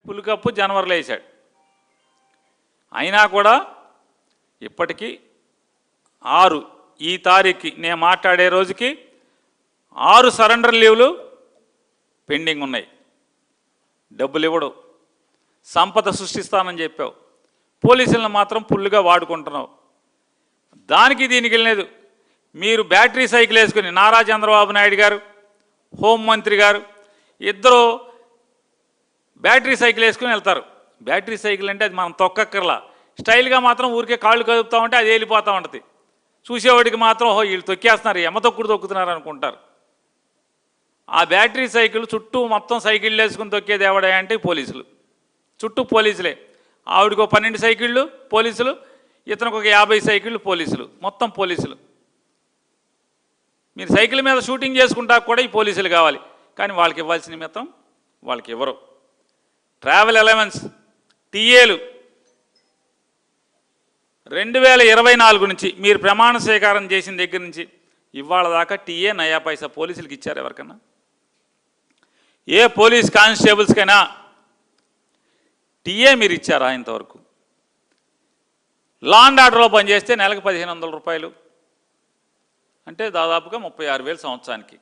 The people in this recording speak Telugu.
ఫుల్ కప్పు జనవరిలో వేశాడు. అయినా కూడా ఇప్పటికీ 6 ఈ తారీఖుకి నేను మాట్లాడే రోజుకి 6 సరెండర్ లీవ్లు పెండింగ్ ఉన్నాయి. డబ్బులు ఇవ్వడు, సంపద సృష్టిస్తానని చెప్పావు, పోలీసులను మాత్రం ఫుల్గా వాడుకుంటున్నావు. దానికి దీనికి వెళ్ళలేదు. మీరు బ్యాటరీ సైకిల్ వేసుకుని నారా చంద్రబాబు నాయుడు గారు, హోంమంత్రి గారు ఇద్దరు బ్యాటరీ సైకిల్ వేసుకుని వెళ్తారు. బ్యాటరీ సైకిల్ అంటే అది మనం తొక్కక్కర్లా, స్టైల్గా మాత్రం ఊరికే కాళ్ళు కదుపుతూ ఉంటే అది వెళ్ళిపోతూ ఉంటుంది. చూసేవాడికి మాత్రం ఓహో వీళ్ళు తొక్కేస్తున్నారు, ఎమ్మతొక్కుడు తొక్కుతున్నారు అనుకుంటారు. ఆ బ్యాటరీ సైకిల్ చుట్టూ మొత్తం సైకిళ్ళు వేసుకుని తొక్కేది ఎవడా అంటే పోలీసులు, చుట్టూ పోలీసులే. ఆవిడకు 12 సైకిళ్ళు పోలీసులు, ఇతనికి ఒక 50 సైకిళ్ళు పోలీసులు, మొత్తం పోలీసులు. మీరు సైకిల్ మీద షూటింగ్ చేసుకుంటా కూడా ఈ పోలీసులు కావాలి, కానీ వాళ్ళకి ఇవ్వాల్సిన నిమిత్తం వాళ్ళకి ఇవ్వరు. ట్రావెల్ అలవెన్స్ టీఏలు 2024 నుంచి మీరు ప్రమాణ స్వీకారం చేసిన దగ్గర నుంచి ఇవాళ దాకా టీఏ నయా పైసా పోలీసులకి ఇచ్చారు ఎవరికన్నా? ఏ పోలీస్ కానిస్టేబుల్స్కైనా టీఏ మీరు ఇచ్చారా ఇంతవరకు? లా అండ్ ఆర్డర్లో పనిచేస్తే నెలకు 1500 రూపాయలు అంటే దాదాపుగా 36,000 సంవత్సరానికి.